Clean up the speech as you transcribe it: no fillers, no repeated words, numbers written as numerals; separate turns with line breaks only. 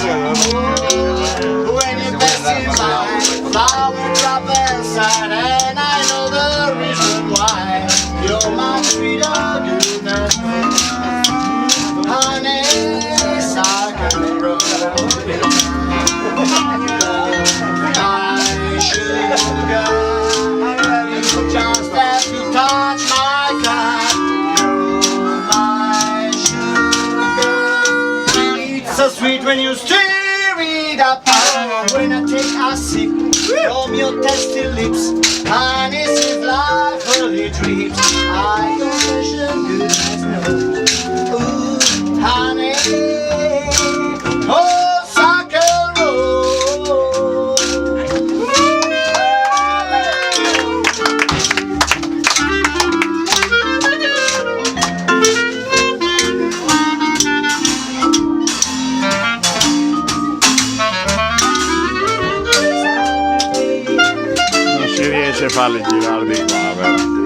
When you pass in my flower drop inside, and I know the reason why. You're my sweet goodness, honey, sugar, my sugar. You just have to touch my cup. You're my sugar. It's so sweet when you stir it up. When I take a sip from your tasty lips, honey, is like holy drips. I confession goodness knows. Ooh, honey, oh, sucker roll.
Non si riesce a farli girare di qua, vero?